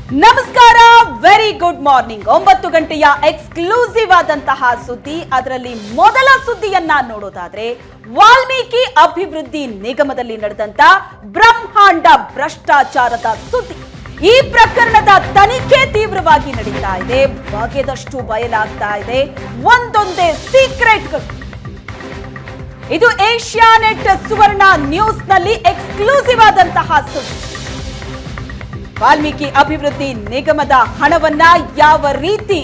ನಮಸ್ಕಾರ, very good morning. 9 ಗಂಟೆಯ exclusive ಆದಂತಹ ಸುದ್ದಿ. ಅದರಲ್ಲಿ ಮೊದಲ ಸುದ್ದಿಯನ್ನ ನೋಡೋದಾದ್ರೆ, ವಾಲ್ಮೀಕಿ ಅಭಿವೃದ್ಧಿ ನಿಗಮದಲ್ಲಿ ನಡೆದಂತ ಬ್ರಹ್ಮಾಂಡ ಭ್ರಷ್ಟಾಚಾರದ ಸುದ್ದಿ. ಈ ಪ್ರಕರಣದ ತನಿಖೆ ತೀವ್ರವಾಗಿ ನಡೀತಾ ಇದೆ. ಬಗೆದಷ್ಟು ಬಯಲಾಗ್ತಾ ಇದೆ ಒಂದೊಂದೇ ಸೀಕ್ರೆಟ್ಗಳು. ಇದು ಏಷ್ಯಾನೆಟ್ ಸುವರ್ಣ ನ್ಯೂಸ್ ನಲ್ಲಿ ಎಕ್ಸ್ಕ್ಲೂಸಿವ್ ಆದಂತಹ ಸುದ್ದಿ. ವಾಲ್ಮೀಕಿ ಅಭಿವೃದ್ಧಿ ನಿಗಮದ ಹಣವನ್ನ ಯಾವ ರೀತಿ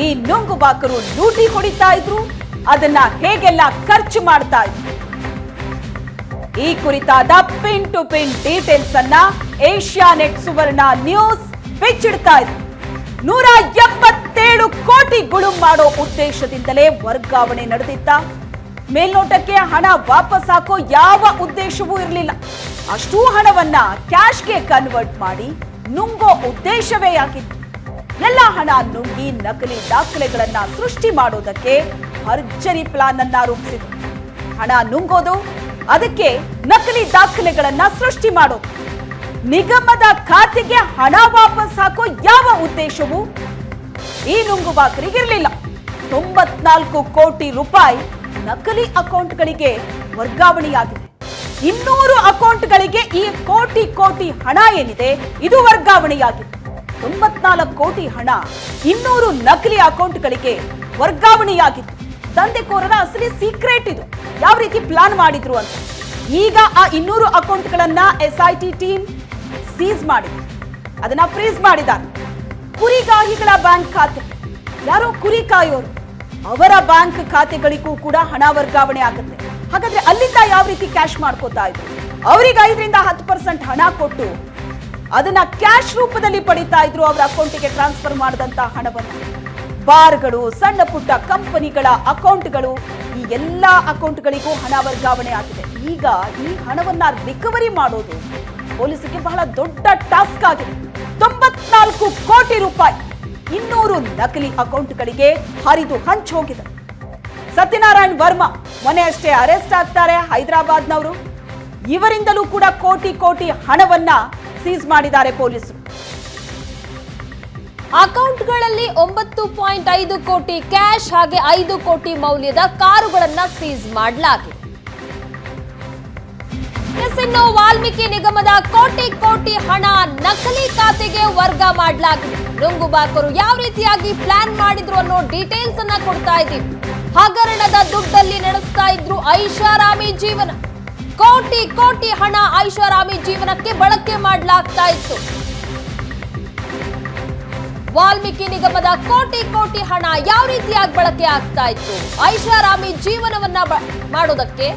ಈ ನುಂಗುಬಾಕರು ಲೂಟಿ ಹೊಡಿತಾ ಇದ್ರು, ಅದನ್ನ ಹೇಗೆಲ್ಲ ಖರ್ಚು ಮಾಡ್ತಾ ಇದ್ರು, ಈ ಕುರಿತಾದ ಪಿನ್ ಟು ಪಿನ್ ಡೀಟೇಲ್ಸ್ ಅನ್ನ ಏಷ್ಯಾನೆಟ್ ಸುವರ್ಣ ನ್ಯೂಸ್ ಬಿಚ್ಚಿಡ್ತಾ ಇದೆ. 187 ಕೋಟಿ ಗುಳುಂ ಮಾಡೋ ಉದ್ದೇಶದಿಂದಲೇ ವರ್ಗಾವಣೆ ನಡೆದಿತ್ತ. ಮೇಲ್ನೋಟಕ್ಕೆ ಹಣ ವಾಪಸ್ ಹಾಕೋ ಯಾವ ಉದ್ದೇಶವೂ ಇರಲಿಲ್ಲ. ಅಷ್ಟೂ ಹಣವನ್ನ ಕ್ಯಾಶ್ಗೆ ಕನ್ವರ್ಟ್ ಮಾಡಿ ನುಂಗೋ ಉದ್ದೇಶವೇ ಆಗಿತ್ತು. ಎಲ್ಲ ಹಣ ನುಂಗಿ ನಕಲಿ ದಾಖಲೆಗಳನ್ನ ಸೃಷ್ಟಿ ಮಾಡೋದಕ್ಕೆ ಭರ್ಜರಿ ಪ್ಲಾನ್ ಅನ್ನ ರೂಪಿಸಿದ್ರು. ಹಣ ನುಂಗೋದು, ಅದಕ್ಕೆ ನಕಲಿ ದಾಖಲೆಗಳನ್ನ ಸೃಷ್ಟಿ ಮಾಡೋದು. ನಿಗಮದ ಖಾತೆಗೆ ಹಣ ವಾಪಸ್ ಹಾಕೋ ಯಾವ ಉದ್ದೇಶವೂ ಈ ನುಂಗುಬಾಕರಿಗಿರಲಿಲ್ಲ. 94 ಕೋಟಿ ರೂಪಾಯಿ ನಕಲಿ ಅಕೌಂಟ್ಗಳಿಗೆ ವರ್ಗಾವಣೆಯಾಗಿದೆ. 200 ಅಕೌಂಟ್ಗಳಿಗೆ ಈ ಕೋಟಿ ಹಣ ಏನಿದೆ ಇದು ವರ್ಗಾವಣೆಯಾಗಿದೆ. 94 ಕೋಟಿ ಹಣ 200 ನಕಲಿ ಅಕೌಂಟ್ಗಳಿಗೆ ವರ್ಗಾವಣೆಯಾಗಿತ್ತು. ದಂಧೆಕೋರರ ಅಸಲಿ ಸೀಕ್ರೆಟ್ ಇದು, ಯಾವ ರೀತಿ ಪ್ಲಾನ್ ಮಾಡಿದ್ರು ಅಂತ. ಈಗ ಆ 200 ಅಕೌಂಟ್ಗಳನ್ನ SIT ಟೀಮ್ ಸೀಸ್ ಮಾಡಿದೆ, ಅದನ್ನ ಫ್ರೀಸ್ ಮಾಡಿದ್ದಾರೆ. ಕುರಿಗಾಹಿಗಳ ಬ್ಯಾಂಕ್ ಖಾತೆ, ಯಾರೋ ಕುರಿ ಕಾಯೋರು, ಅವರ ಬ್ಯಾಂಕ್ ಖಾತೆಗಳಿಗೂ ಕೂಡ ಹಣ ವರ್ಗಾವಣೆ ಆಗುತ್ತೆ. ಹಾಗಾದ್ರೆ ಅಲ್ಲಿಂದ ಯಾವ ರೀತಿ ಕ್ಯಾಶ್ ಮಾಡ್ಕೋತಾ ಇದ್ರು? ಅವರಿಗೆ 5ರಿಂದ 10% ಹಣ ಕೊಟ್ಟು ಅದನ್ನ ಕ್ಯಾಶ್ ರೂಪದಲ್ಲಿ ಪಡಿತಾ ಇದ್ರು. ಅವರ ಅಕೌಂಟಿಗೆ ಟ್ರಾನ್ಸ್ಫರ್ ಮಾಡಿದಂತ ಹಣವನ್ನು ಬಾರ್ಗಳು, ಸಣ್ಣ ಪುಟ್ಟ ಕಂಪನಿಗಳ ಅಕೌಂಟ್ಗಳು, ಈ ಎಲ್ಲಾ ಅಕೌಂಟ್ಗಳಿಗೂ ಹಣ ವರ್ಗಾವಣೆ ಆಗಿದೆ. ಈಗ ಈ ಹಣವನ್ನ ರಿಕವರಿ ಮಾಡೋದು ಪೊಲೀಸರಿಗೆ ಬಹಳ ದೊಡ್ಡ ಟಾಸ್ಕ್ ಆಗಿದೆ. 94 ಕೋಟಿ ರೂಪಾಯಿ 200 ನಕಲಿ ಅಕೌಂಟ್ಗಳಿಗೆ ಹರಿದು ಹಂಚ್ ಹೋಗಿದೆ. ಸತ್ಯನಾರಾಯಣ್ ವರ್ಮಾ ಮೊನ್ನೆ ಅಷ್ಟೇ ಅರೆಸ್ಟ್ ಆಗ್ತಾರೆ, ಹೈದರಾಬಾದ್ನವರು. ಇವರಿಂದಲೂ ಕೂಡ ಕೋಟಿ ಹಣವನ್ನ ಸೀಸ್ ಮಾಡಿದ್ದಾರೆ ಪೊಲೀಸರು. ಅಕೌಂಟ್ಗಳಲ್ಲಿ 9.5 ಕೋಟಿ ಕ್ಯಾಶ್ ಹಾಗೆ 5 ಕೋಟಿ ಮೌಲ್ಯದ ಕಾರುಗಳನ್ನ ಸೀಸ್ ಮಾಡಲಾಗಿದೆ. ಇನ್ನು ವಾಲ್ಮೀಕಿ ನಿಗಮದ ಕೋಟಿ ಹಣ ನಕಲಿ ಖಾತೆಗೆ ವರ್ಗ ಮಾಡಲಾಗಿದೆ. ನುಂಗುಬಾಕರು ಯಾವ ರೀತಿಯಾಗಿ ಪ್ಲಾನ್ ಮಾಡಿದ್ರು ಅನ್ನೋ ಡೀಟೇಲ್ಸ್ ಅನ್ನ ಕೊಡ್ತಾ ಇದ್ದೀವಿ. ಹಗರಣದ ದುಡ್ಡಲ್ಲಿ ನಡೆಸ್ತಾ ಇದ್ರು ಐಷಾರಾಮಿ ಜೀವನ. ಕೋಟಿ ಹಣ ಐಷಾರಾಮಿ ಜೀವನಕ್ಕೆ ಬಳಕೆ ಮಾಡಲಾಗ್ತಾ ಇತ್ತು. ವಾಲ್ಮೀಕಿ ನಿಗಮದ ಕೋಟಿ ಹಣ ಯಾವ ರೀತಿಯಾಗಿ ಬಳಕೆ ಆಗ್ತಾ ಇತ್ತು? ಐಷಾರಾಮಿ ಜೀವನವನ್ನ ಮಾಡೋದಕ್ಕೆ,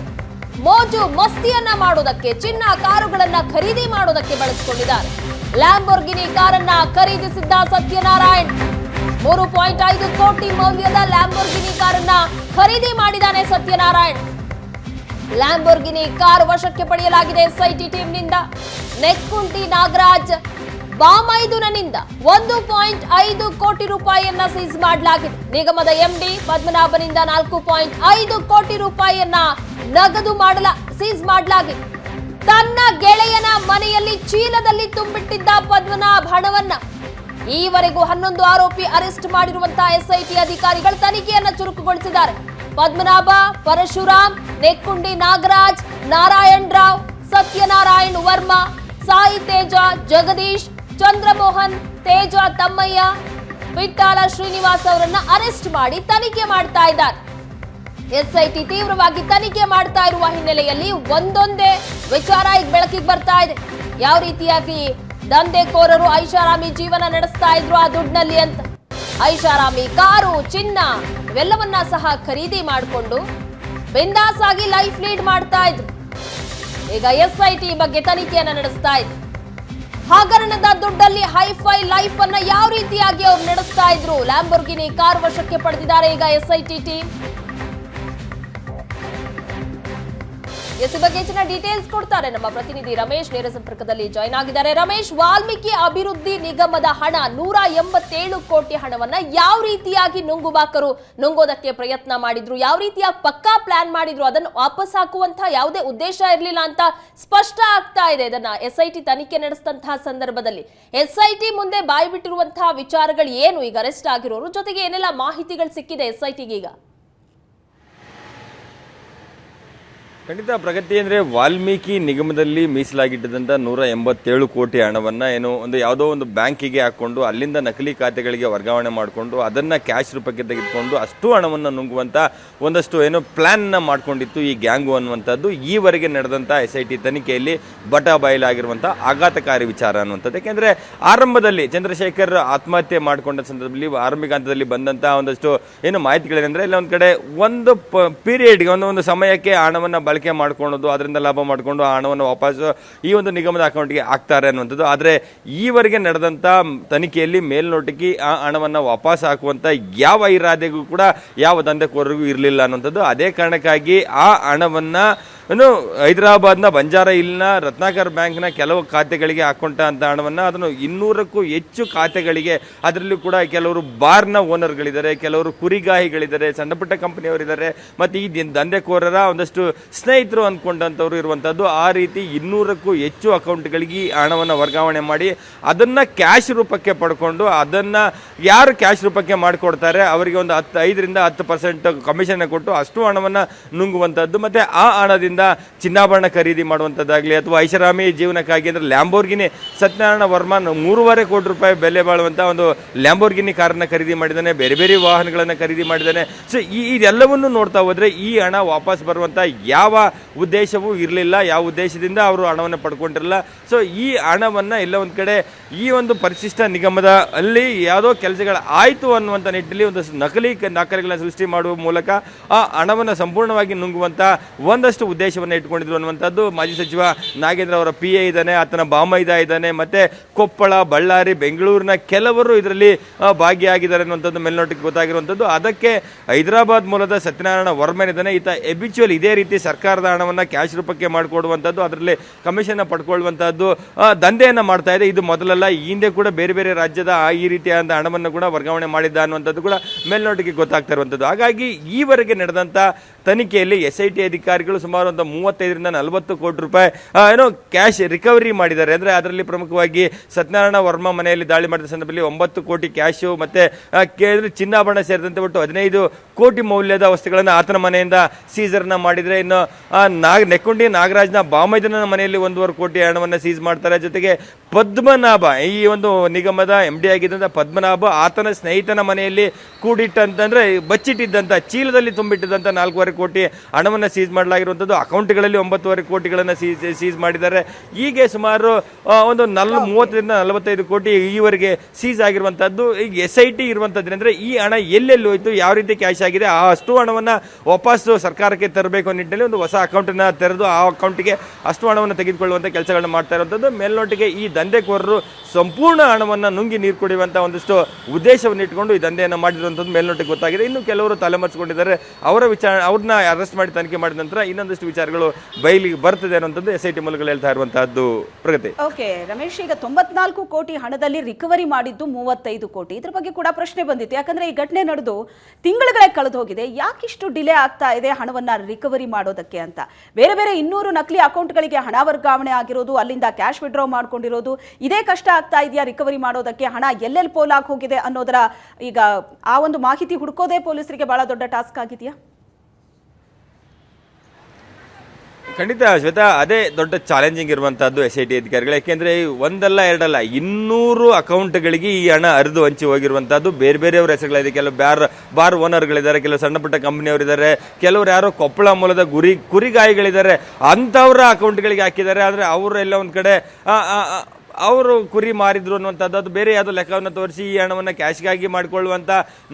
ಮೋಜು ಮಸ್ತಿಯನ್ನ ಮಾಡೋದಕ್ಕೆ, ಚಿನ್ನ ಕಾರುಗಳನ್ನ ಖರೀದಿ ಮಾಡೋದಕ್ಕೆ ಬಳಸಿಕೊಂಡಿದ್ದಾರೆ. ಲ್ಯಾಂಬೋರ್ಗಿನಿ ಕಾರನ್ನ ಖರೀದಿಸಿದ್ದ ಸತ್ಯನಾರಾಯಣ್ 3.5 ಕೋಟಿ ಮೌಲ್ಯದ ಲ್ಯಾಂಬೋರ್ಗಿನಿ ಕಾರನ್ನ ಖರೀದಿ ಮಾಡಿದ್ದಾನೆ ಸತ್ಯನಾರಾಯಣ್. ಲ್ಯಾಂಬೋರ್ಗಿನಿ ಕಾರು ವಶಕ್ಕೆ ಪಡೆಯಲಾಗಿದೆ SIT ಟೀಮ್ನಿಂದ. ನೆಕ್ಕುಂಟಿ ನಾಗರಾಜ್ ಬಾಮೈದುನನಿಂದ 1.5 ಕೋಟಿ ರೂಪಾಯಿಯನ್ನ ಸೀಸ್ ಮಾಡಲಾಗಿದೆ. ನಿಗಮದ MD ಪದ್ಮನಾಭನಿಂದ 4.5 ಕೋಟಿ ರೂಪಾಯಿಯನ್ನ ನಗದು ಸೀಸ್ ಮಾಡಲಾಗಿದೆ. ತನ್ನ ಗೆಳೆಯನ ಮನೆಯಲ್ಲಿ ಚೀಲದಲ್ಲಿ ತುಂಬಿಟ್ಟಿದ್ದ ಪದ್ಮನಾಭ್ ಹಣವನ್ನ ಈವರೆಗೂ 11 ಆರೋಪಿ ಅರೆಸ್ಟ್ ಮಾಡಿರುವಂತಹ SIT ಅಧಿಕಾರಿಗಳು ತನಿಖೆಯನ್ನ ಚುರುಕುಗೊಳಿಸಿದ್ದಾರೆ. ಪದ್ಮನಾಭ, ಪರಶುರಾಮ್, ನೆಕ್ಕುಂಡಿ ನಾಗರಾಜ್, ನಾರಾಯಣ್ ರಾವ್, ಸತ್ಯನಾರಾಯಣ್ ವರ್ಮಾ, ಸಾಯಿ ತೇಜ, ಜಗದೀಶ್, ಚಂದ್ರಮೋಹನ್, ತೇಜ ತಮ್ಮಯ್ಯ, ಪಿಟ್ಟಾಲ ಶ್ರೀನಿವಾಸ್ ಅವರನ್ನ ಅರೆಸ್ಟ್ ಮಾಡಿ ತನಿಖೆ ಮಾಡ್ತಾ ಇದ್ದಾರೆ. SIT ತೀವ್ರವಾಗಿ ತನಿಖೆ ಮಾಡ್ತಾ ಇರುವ ಹಿನ್ನೆಲೆಯಲ್ಲಿ ಒಂದೊಂದೇ ವಿಚಾರ ಈಗ ಬೆಳಕಿಗೆ ಬರ್ತಾ ಇದೆ. ಯಾವ ರೀತಿಯಾಗಿ ದಂಧೆಕೋರರು ಐಷಾರಾಮಿ ಜೀವನ ನಡೆಸ್ತಾ ಇದ್ರು ಆ ದುಡ್ಡಿನಲ್ಲಿ ಅಂತ. ಐಷಾರಾಮಿ ಕಾರು, ಚಿನ್ನ ಇವೆಲ್ಲವನ್ನ ಸಹ ಖರೀದಿ ಮಾಡಿಕೊಂಡು ಬಿಂದಾಸ್ ಆಗಿ ಲೈಫ್ ಲೀಡ್ ಮಾಡ್ತಾ ಇದ್ರು. ಈಗ SIT ಬಗ್ಗೆ ತನಿಖೆಯನ್ನ ನಡೆಸ್ತಾ ಇದೆ. ಹಗರಣದ ದುಡ್ಡಲ್ಲಿ ಹೈಫೈ ಲೈಫ್ ಅನ್ನ ಯಾವ ರೀತಿಯಾಗಿ ಅವ್ರು ನಡೆಸ್ತಾ ಇದ್ರು? ಲ್ಯಾಂಬೋರ್ಗಿನಿ ಕಾರ್ ವಶಕ್ಕೆ ಪಡೆದಿದ್ದಾರೆ ಈಗ SIT ಟೀಮ್. ಎಸ್ ಈ ಬಗ್ಗೆ ಹೆಚ್ಚಿನ ಡೀಟೇಲ್ಸ್ ಕೊಡ್ತಾರೆ ನಮ್ಮ ಪ್ರತಿನಿಧಿ ರಮೇಶ್ ನೇರ ಸಂಪರ್ಕದಲ್ಲಿ ಜಾಯ್ನ್ ಆಗಿದ್ದಾರೆ. ರಮೇಶ್, ವಾಲ್ಮೀಕಿ ಅಭಿವೃದ್ಧಿ ನಿಗಮದ ಹಣ 187 ಕೋಟಿ ಹಣವನ್ನ ಯಾವ ರೀತಿಯಾಗಿ ನುಂಗೋದಕ್ಕೆ ಪ್ರಯತ್ನ ಮಾಡಿದ್ರು, ಯಾವ ರೀತಿಯ ಪಕ್ಕಾ ಪ್ಲಾನ್ ಮಾಡಿದ್ರು, ಅದನ್ನು ವಾಪಸ್ ಹಾಕುವಂತ ಯಾವುದೇ ಉದ್ದೇಶ ಇರಲಿಲ್ಲ ಅಂತ ಸ್ಪಷ್ಟ ಆಗ್ತಾ ಇದೆ. ಇದನ್ನ SIT ತನಿಖೆ ನಡೆಸಿದಂತಹ ಸಂದರ್ಭದಲ್ಲಿ SIT ಮುಂದೆ ಬಾಯಿ ಬಿಟ್ಟಿರುವಂತಹ ವಿಚಾರಗಳು ಏನು? ಈಗ ಅರೆಸ್ಟ್ ಆಗಿರೋರು ಜೊತೆಗೆ ಏನೆಲ್ಲ ಮಾಹಿತಿಗಳು ಸಿಕ್ಕಿದೆ SITಗೆ ಈಗ? ಖಂಡಿತ ಪ್ರಗತಿ ಅಂದರೆ ವಾಲ್ಮೀಕಿ ನಿಗಮದಲ್ಲಿ ಮೀಸಲಾಗಿಟ್ಟದಂಥ 187 ಕೋಟಿ ಹಣವನ್ನು ಯಾವುದೋ ಒಂದು ಬ್ಯಾಂಕಿಗೆ ಹಾಕ್ಕೊಂಡು ಅಲ್ಲಿಂದ ನಕಲಿ ಖಾತೆಗಳಿಗೆ ವರ್ಗಾವಣೆ ಮಾಡಿಕೊಂಡು ಅದನ್ನು ಕ್ಯಾಶ್ ರೂಪಕ್ಕೆ ತೆಗೆದುಕೊಂಡು ಅಷ್ಟು ಹಣವನ್ನು ನುಂಗುವಂಥ ಒಂದಷ್ಟು ಪ್ಲ್ಯಾನ್ನ ಮಾಡ್ಕೊಂಡಿತ್ತು ಈ ಗ್ಯಾಂಗು ಅನ್ನುವಂಥದ್ದು ಈವರೆಗೆ ನಡೆದಂಥ SIT ತನಿಖೆಯಲ್ಲಿ ಬಯಲಾಗಿರುವಂಥ ಆಘಾತಕಾರಿ ವಿಚಾರ ಅನ್ನುವಂಥದ್ದು. ಯಾಕೆಂದರೆ ಆರಂಭದಲ್ಲಿ ಚಂದ್ರಶೇಖರ್ ಆತ್ಮಹತ್ಯೆ ಮಾಡಿಕೊಂಡ ಸಂದರ್ಭದಲ್ಲಿ ಆರಂಭಿಕ ಹಂತದಲ್ಲಿ ಬಂದಂಥ ಒಂದಷ್ಟು ಮಾಹಿತಿಗಳೇನೆಂದರೆ ಇಲ್ಲ ಒಂದು ಕಡೆ ಒಂದು ಪೀರಿಯಡ್ಗೆ ಒಂದು ಸಮಯಕ್ಕೆ ಹಣವನ್ನು ಬಳಕೆ ಮಾಡ್ಕೊಳ್ಳೋದು, ಅದರಿಂದ ಲಾಭ ಮಾಡಿಕೊಂಡು ಆ ಹಣವನ್ನು ವಾಪಸ್ ಈ ಒಂದು ನಿಗಮದ ಅಕೌಂಟ್ಗೆ ಹಾಕ್ತಾರೆ ಅನ್ನುವಂಥದ್ದು. ಆದರೆ ಈವರೆಗೆ ನಡೆದಂಥ ತನಿಖೆಯಲ್ಲಿ ಮೇಲ್ನೋಟಕ್ಕೆ ಆ ಹಣವನ್ನು ವಾಪಸ್ ಹಾಕುವಂಥ ಯಾವ ಇರಾದೆಗೂ ಕೂಡ ಯಾವ ದಂಧೆಕೋರರಿಗೂ ಇರಲಿಲ್ಲ ಅನ್ನುವಂಥದ್ದು. ಅದೇ ಕಾರಣಕ್ಕಾಗಿ ಆ ಹಣವನ್ನು ಹೈದರಾಬಾದ್ನ ಬಂಜಾರ ಹಿಲ್ನ ರತ್ನಾಕರ್ ಬ್ಯಾಂಕ್ನ ಕೆಲವು ಖಾತೆಗಳಿಗೆ ಹಾಕೊಂಡ ಅಂತ ಹಣವನ್ನು ಅದನ್ನು 200ಕ್ಕೂ ಹೆಚ್ಚು ಖಾತೆಗಳಿಗೆ, ಅದರಲ್ಲೂ ಕೂಡ ಕೆಲವರು ಬಾರ್ನ ಓನರ್ಗಳಿದ್ದಾರೆ, ಕೆಲವರು ಕುರಿಗಾಹಿಗಳಿದ್ದಾರೆ, ಸಣ್ಣ ಪುಟ್ಟ ಕಂಪನಿಯವರಿದ್ದಾರೆ, ಮತ್ತು ಈ ದಂಧೆಕೋರರ ಒಂದಷ್ಟು ಸ್ನೇಹಿತರು ಅಂದ್ಕೊಂಡಂಥವ್ರು ಇರುವಂಥದ್ದು. ಆ ರೀತಿ 200ಕ್ಕೂ ಹೆಚ್ಚು ಅಕೌಂಟ್ಗಳಿಗೆ ಹಣವನ್ನು ವರ್ಗಾವಣೆ ಮಾಡಿ ಅದನ್ನು ಕ್ಯಾಶ್ ರೂಪಕ್ಕೆ ಪಡ್ಕೊಂಡು ಅದನ್ನು ಯಾರು ಕ್ಯಾಶ್ ರೂಪಕ್ಕೆ ಮಾಡಿಕೊಡ್ತಾರೆ ಅವರಿಗೆ ಒಂದು 5ರಿಂದ 10% ಕಮಿಷನ್ ಕೊಟ್ಟು ಅಷ್ಟು ಹಣವನ್ನು ನುಂಗುವಂಥದ್ದು. ಮತ್ತು ಆ ಹಣದಿಂದ ಚಿನ್ನಾಭರಣ ಖರೀದಿ ಮಾಡುವಂಥದ್ದಾಗಲಿ ಅಥವಾ ಐಷಾರಾಮಿ ಜೀವನಕ್ಕಾಗಿ ಅಂದರೆ ಲ್ಯಾಂಬೋರ್ಗಿನಿ ಸತ್ಯನಾರಾಯಣ ವರ್ಮನ್ 3.5 ಕೋಟಿ ರೂಪಾಯಿ ಬೆಲೆ ಬಾಳುವಂಥ ಒಂದು ಲ್ಯಾಂಬೋರ್ಗಿನಿ ಕಾರನ್ನು ಖರೀದಿ ಮಾಡಿದ್ದಾನೆ, ಬೇರೆ ಬೇರೆ ವಾಹನಗಳನ್ನು ಖರೀದಿ ಮಾಡಿದ್ದಾನೆ. ಸೊ ಇದೆಲ್ಲವನ್ನು ನೋಡ್ತಾ ಹೋದರೆ ಈ ಹಣ ವಾಪಸ್ ಬರುವಂಥ ಯಾವ ಉದ್ದೇಶವೂ ಇರಲಿಲ್ಲ, ಯಾವ ಉದ್ದೇಶದಿಂದ ಅವರು ಹಣವನ್ನು ಪಡ್ಕೊಂಡಿರಲಿಲ್ಲ. ಸೊ ಈ ಹಣವನ್ನು ಎಲ್ಲ ಒಂದು ಕಡೆ ಈ ಒಂದು ಪರಿಶಿಷ್ಟ ನಿಗಮದ ಅಲ್ಲಿ ಯಾವುದೋ ಕೆಲಸಗಳು ಆಯಿತು ಅನ್ನುವಂಥ ನಿಟ್ಟಿನಲ್ಲಿ ಒಂದಷ್ಟು ದಾಖಲೆಗಳನ್ನು ಸೃಷ್ಟಿ ಮಾಡುವ ಮೂಲಕ ಆ ಹಣವನ್ನು ಸಂಪೂರ್ಣವಾಗಿ ನುಂಗುವಂಥ ಒಂದಷ್ಟು ಉದ್ದೇಶವನ್ನು ಇಟ್ಕೊಂಡಿದ್ರು ಅನ್ನುವಂಥದ್ದು. ಮಾಜಿ ಸಚಿವ ನಾಗೇಂದ್ರ ಅವರ PA ಇದ್ದಾನೆ, ಆತನ ಬಾಮೈದ ಇದ್ದಾನೆ, ಮತ್ತೆ ಕೊಪ್ಪಳ, ಬಳ್ಳಾರಿ, ಬೆಂಗಳೂರಿನ ಕೆಲವರು ಇದರಲ್ಲಿ ಭಾಗಿಯಾಗಿದ್ದಾರೆ ಅನ್ನುವಂಥದ್ದು ಮೇಲ್ನೋಟಕ್ಕೆ ಗೊತ್ತಾಗಿರುವಂಥದ್ದು. ಅದಕ್ಕೆ ಹೈದರಾಬಾದ್ ಮೂಲದ ಸತ್ಯನಾರಾಯಣ ವರ್ಮನ್ ಇದ್ದಾನೆ, ಈತ ಎಬಿಚುವಲ್ ಇದೇ ರೀತಿ ಸರ್ಕಾರದ ಹಣವನ್ನು ಕ್ಯಾಶ್ ರೂಪಕ್ಕೆ ಮಾಡಿಕೊಡುವಂಥದ್ದು, ಅದರಲ್ಲಿ ಕಮಿಷನ್ ಪಡ್ಕೊಳ್ಳುವಂಥದ್ದು ದಂಧೆಯನ್ನು ಮಾಡ್ತಾ ಇದೆ. ಇದು ಮೊದಲಲ್ಲ, ಈ ಹಿಂದೆ ಕೂಡ ಬೇರೆ ಬೇರೆ ರಾಜ್ಯದ ಈ ರೀತಿಯಾದ ಹಣವನ್ನು ಕೂಡ ವರ್ಗಾವಣೆ ಮಾಡಿದ್ದ ಅನ್ನುವಂಥದ್ದು ಕೂಡ ಮೇಲ್ನೋಟಕ್ಕೆ ಗೊತ್ತಾಗ್ತಾ ಇರುವಂಥದ್ದು. ಹಾಗಾಗಿ ಈವರೆಗೆ ನಡೆದಂಥ ತನಿಖೆಯಲ್ಲಿ SIT ಅಧಿಕಾರಿಗಳು ಸುಮಾರು ಒಂದು 35ರಿಂದ 40 ಕೋಟಿ ರೂಪಾಯಿ ಕ್ಯಾಶ್ ರಿಕವರಿ ಮಾಡಿದ್ದಾರೆ. ಅಂದರೆ ಅದರಲ್ಲಿ ಪ್ರಮುಖವಾಗಿ ಸತ್ಯನಾರಾಯಣ ವರ್ಮ ಮನೆಯಲ್ಲಿ ದಾಳಿ ಮಾಡಿದ ಸಂದರ್ಭದಲ್ಲಿ 9 ಕೋಟಿ ಕ್ಯಾಶು ಮತ್ತು ಚಿನ್ನಾಭರಣ ಸೇರಿದಂತೆ ಒಟ್ಟು 15 ಕೋಟಿ ಮೌಲ್ಯದ ವಸ್ತುಗಳನ್ನು ಆತನ ಮನೆಯಿಂದ ಸೀಸರ್ನ ಮಾಡಿದರೆ, ಇನ್ನು ನೆಕ್ಕೊಂಡಿ ನಾಗರಾಜ್ನ ಬಾಮೈದನ ಮನೆಯಲ್ಲಿ 1.5 ಕೋಟಿ ಹಣವನ್ನು ಸೀಸ್ ಮಾಡ್ತಾರೆ. ಜೊತೆಗೆ ಪದ್ಮನಾಭ, ಈ ಒಂದು ನಿಗಮದ MD ಆಗಿದ್ದಂಥ ಪದ್ಮನಾಭ, ಆತನ ಸ್ನೇಹಿತನ ಮನೆಯಲ್ಲಿ ಕೂಡಿಟ್ಟಂತಂದ್ರೆ ಬಚ್ಚಿಟ್ಟಿದ್ದಂಥ ಚೀಲದಲ್ಲಿ ತುಂಬಿಟ್ಟಿದ್ದಂಥ 4.5 ಕೋಟಿ ಹಣವನ್ನು ಸೀಸ್ ಮಾಡಲಾಗಿರುವಂಥದ್ದು. ಅಕೌಂಟ್ಗಳಲ್ಲಿ 9.5 ಕೋಟಿಗಳನ್ನು ಸೀಸ್ ಮಾಡಿದ್ದಾರೆ. ಹೀಗೆ ಸುಮಾರು ಒಂದು 30ರಿಂದ 45 ಕೋಟಿ ಈವರೆಗೆ ಸೀಸ್ ಆಗಿರುವಂಥದ್ದು. ಈಗ SIT ಇರುವಂಥದ್ದು ಅಂದರೆ ಈ ಹಣ ಎಲ್ಲೆಲ್ಲಿ ಹೋಯಿತು, ಯಾವ ರೀತಿ ಕ್ಯಾಶ್ ಆಗಿದೆ, ಆ ಅಷ್ಟು ಹಣವನ್ನು ವಾಪಸ್ಸು ಸರ್ಕಾರಕ್ಕೆ ತರಬೇಕು ನಿಟ್ಟಿನಲ್ಲಿ ಒಂದು ಹೊಸ ಅಕೌಂಟನ್ನು ತೆರೆದು ಆ ಅಕೌಂಟಿಗೆ ಅಷ್ಟು ಹಣವನ್ನು ತೆಗೆದುಕೊಳ್ಳುವಂಥ ಕೆಲಸಗಳನ್ನು ಮಾಡ್ತಾ ಇರುವಂಥದ್ದು. ಮೇಲ್ನೋಟಿಗೆ ಈ ದಂಧೆಕೋರರು ಸಂಪೂರ್ಣ ಹಣವನ್ನು ನುಂಗಿ ನೀರು ಕುಡಿಯುವಂಥ ಒಂದಿಷ್ಟು ಉದ್ದೇಶವನ್ನು ಇಟ್ಕೊಂಡು ಈ ದಂಧೆಯನ್ನು ಮಾಡಿರುವಂಥದ್ದು ಮೇಲ್ನೋಟಿಗೆ ಗೊತ್ತಾಗಿದೆ. ಇನ್ನು ಕೆಲವರು ತಲೆಮರೆಸಿಕೊಂಡಿದ್ದಾರೆ. ಅವ್ರನ್ನ ಅರೆಸ್ಟ್ ಮಾಡಿ ತನಿಖೆ ಮಾಡಿದ ನಂತರ ಇನ್ನೊಂದಷ್ಟು ವಿಚಾರಗಳು ಬಯಲಿಗೆ ಬರ್ತದೆ ಅನ್ನೋಂಥದ್ದು SIT ಮೂಲಗಳು ಹೇಳ್ತಾ ಇರುವಂತಹದ್ದು. ಪ್ರಗತಿ. ಓಕೆ ರಮೇಶ್, ಈಗ 94 ಕೋಟಿ ಹಣದಲ್ಲಿ ರಿಕವರಿ ಮಾಡಿದ್ದು 35 ಕೋಟಿ. ಇದ್ರ ಬಗ್ಗೆ ಕೂಡ ಪ್ರಶ್ನೆ ಬಂದಿತ್ತು. ಯಾಕಂದ್ರೆ ಈ ಘಟನೆ ನಡೆದು ತಿಂಗಳುಗಳೇ ಕಳೆದು ಹೋಗಿದೆ, ಯಾಕಿಷ್ಟು ಡಿಲೇ ಆಗ್ತಾ ಇದೆ ಹಣವನ್ನ ರಿಕವರಿ ಮಾಡೋದಕ್ಕೆ ಅಂತ. ಬೇರೆ ಬೇರೆ 200 ನಕಲಿ ಅಕೌಂಟ್ಗಳಿಗೆ ಹಣ ವರ್ಗಾವಣೆ ಆಗಿರೋದು, ಅಲ್ಲಿಂದ ಕ್ಯಾಶ್ ವಿಡ್ರಾ ಮಾಡ್ಕೊಂಡಿರೋದು, ಇದೇ ಕಷ್ಟ ಆಗ್ತಾ ಇದೆಯಾ ರಿಕವರಿ ಮಾಡೋದಕ್ಕೆ? ಹಣ ಎಲ್ಲೆಲ್ಲಿ ಪೋಲಾಗಿ ಹೋಗಿದೆ ಅನ್ನೋದರ ಈಗ ಆ ಒಂದು ಮಾಹಿತಿ ಹುಡುಕೋದೇ ಪೊಲೀಸರಿಗೆ ಬಹಳ ದೊಡ್ಡ ಟಾಸ್ಕ್ ಆಗಿದೆಯಾ? ಖಂಡಿತ ಶ್ವೇತಾ, ಅದೇ ದೊಡ್ಡ ಚಾಲೆಂಜಿಂಗ್ ಇರುವಂತಹದ್ದು SIT ಅಧಿಕಾರಿಗಳು. ಯಾಕೆಂದ್ರೆ ಒಂದಲ್ಲ ಎರಡಲ್ಲ 200 ಅಕೌಂಟ್ಗಳಿಗೆ ಈ ಹಣ ಹರಿದು ಹಂಚಿ ಹೋಗಿರುವಂತಹದ್ದು. ಬೇರೆ ಬೇರೆಯವ್ರ ಹೆಸರುಗಳಿದೆ, ಕೆಲವು ಬಾರ್ ಓನರ್ಗಳಿದ್ದಾರೆ, ಕೆಲವು ಸಣ್ಣ ಪುಟ್ಟ ಕಂಪನಿಯವರಿದ್ದಾರೆ, ಕೆಲವರು ಯಾರೋ ಕೊಪ್ಪಳ ಮೂಲದ ಕುರಿಗಾಯಿಗಳಿದ್ದಾರೆ, ಅಂಥವ್ರ ಅಕೌಂಟ್ಗಳಿಗೆ ಹಾಕಿದ್ದಾರೆ. ಆದರೆ ಅವರೆಲ್ಲ ಒಂದು ಕಡೆ ಅವರು ಕುರಿ ಮಾರಿದ್ರು ಅನ್ನುವಂಥದ್ದು, ಅದು ಬೇರೆ ಯಾವುದೋ ಲೆಕ್ಕವನ್ನು ತೋರಿಸಿ ಈ ಹಣವನ್ನು ಕ್ಯಾಶ್ಗಾಗಿ ಮಾಡಿಕೊಳ್ಳುವಂಥ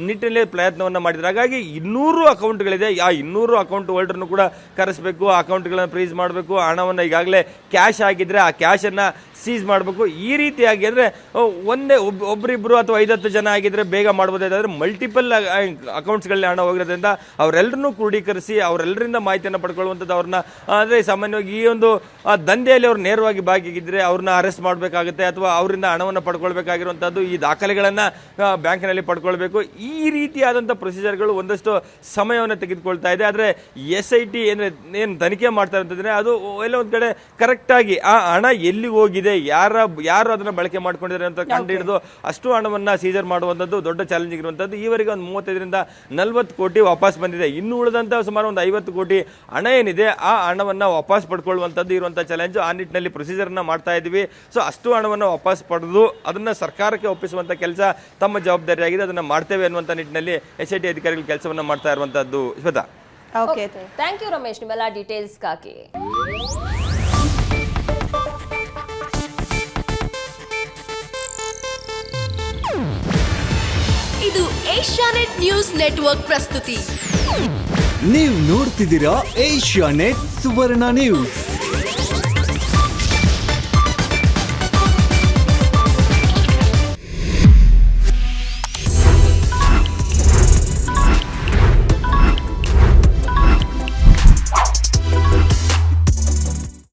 ನಿಟ್ಟಿನಲ್ಲಿ ಪ್ರಯತ್ನವನ್ನು ಮಾಡಿದ್ರು. ಹಾಗಾಗಿ 200 ಅಕೌಂಟ್ಗಳಿದೆ. ಆ 200 ಅಕೌಂಟ್ ಹೋಲ್ಡರ್ನು ಕೂಡ ಕರೆಸಬೇಕು, ಆ ಅಕೌಂಟ್ಗಳನ್ನು ಫ್ರೀಸ್ ಮಾಡಬೇಕು, ಹಣವನ್ನು ಈಗಾಗಲೇ ಕ್ಯಾಶ್ ಆಗಿದ್ರೆ ಆ ಕ್ಯಾಶನ್ನು ಸೀಸ್ ಮಾಡಬೇಕು. ಈ ರೀತಿಯಾಗಿ ಅಂದರೆ ಒಂದೇ ಒಬ್ಬರಿಬ್ಬರು ಅಥವಾ 5-10 ಜನ ಆಗಿದ್ರೆ ಬೇಗ ಮಾಡ್ಬೋದಾದ್ರೆ ಮಲ್ಟಿಪಲ್ ಅಕೌಂಟ್ಸ್ಗಳಲ್ಲಿ ಹಣ ಹೋಗಿರೋದ್ರಿಂದ ಅವರೆಲ್ಲರನ್ನೂ ಕ್ರೋಢೀಕರಿಸಿ ಅವರೆಲ್ಲರಿಂದ ಮಾಹಿತಿಯನ್ನು ಪಡ್ಕೊಳ್ಳುವಂಥದ್ದು. ಅವ್ರನ್ನ ಅಂದರೆ ಸಾಮಾನ್ಯವಾಗಿ ಈ ಒಂದು ದಂಧೆಯಲ್ಲಿ ಅವ್ರು ನೇರವಾಗಿ ಭಾಗಿಯಾಗಿದ್ದರೆ ಅವ್ರನ್ನ ಅರೆಸ್ಟ್ ಮಾಡಬೇಕಾಗುತ್ತೆ ಅಥವಾ ಅವರಿಂದ ಹಣವನ್ನು ಪಡ್ಕೊಳ್ಬೇಕಾಗಿರುವಂಥದ್ದು, ಈ ದಾಖಲೆಗಳನ್ನು ಬ್ಯಾಂಕಿನಲ್ಲಿ ಪಡ್ಕೊಳ್ಬೇಕು. ಈ ರೀತಿಯಾದಂಥ ಪ್ರೊಸೀಜರ್ಗಳು ಒಂದಷ್ಟು ಸಮಯವನ್ನು ತೆಗೆದುಕೊಳ್ತಾ ಇದೆ. ಆದರೆ SIT ಏನು ತನಿಖೆ ಮಾಡ್ತಾ ಇರ್ತಂದ್ರೆ ಅದು ಎಲ್ಲ ಒಂದು ಕಡೆ ಕರೆಕ್ಟಾಗಿ ಆ ಹಣ ಎಲ್ಲಿಗೆ ಹೋಗಿದೆ, ಯಾರು ಅದನ್ನ ಬಳಕೆ ಮಾಡ್ಕೊಂಡಿದ್ದಾರೆ ಅಂತ ಕಂಡು ಹಿಡಿದು ಅಷ್ಟು ಹಣವನ್ನ ಸೀಜರ್ ಮಾಡುವಂಥದ್ದು ದೊಡ್ಡ ಚಾಲೆಂಜ್ ಇರುವಂಥದ್ದು. ಈವರೆಗೆ ಒಂದು 35-40 ಕೋಟಿ ವಾಪಸ್ ಬಂದಿದೆ. ಇನ್ನು ಉಳಿದಂತ ಸುಮಾರು ಒಂದು 50 ಕೋಟಿ ಹಣ ಏನಿದೆ ಆ ಹಣವನ್ನ ವಾಪಸ್ ಪಡ್ಕೊಳ್ಳುವಂಥದ್ದು ಇರುವಂಥ ಚಾಲೆಂಜ್. ಆ ನಿಟ್ಟಿನಲ್ಲಿ ಪ್ರೊಸೀಜರ್ನ ಮಾಡ್ತಾ ಇದ್ದೀವಿ. ಸೊ ಅಷ್ಟು ಹಣವನ್ನು ವಾಪಸ್ ಪಡೆದು ಅದನ್ನ ಸರ್ಕಾರಕ್ಕೆ ಒಪ್ಪಿಸುವಂಥ ಕೆಲಸ ತಮ್ಮ ಜವಾಬ್ದಾರಿಯಾಗಿದೆ, ಅದನ್ನ ಮಾಡ್ತೇವೆ ಅನ್ನುವಂಥ ನಿಟ್ಟಿನಲ್ಲಿ SIT ಅಧಿಕಾರಿಗಳು ಕೆಲಸವನ್ನ ಮಾಡ್ತಾ ಇರುವಂಥದ್ದು. Shweta, okay, thank you Ramesh ನಿಮ್ಮೆಲ್ಲ ಡೀಟೇಲ್ಸ್ಗಾಗಿ. ಇದು ಏಷ್ಯಾನೆಟ್ ನ್ಯೂಸ್ ನೆಟ್ವರ್ಕ್ ಪ್ರಸ್ತುತಿ. ನೀವು ನೋಡ್ತಿದ್ದೀರಾ ಏಷ್ಯಾನೆಟ್ ಸುವರ್ಣ ನ್ಯೂಸ್.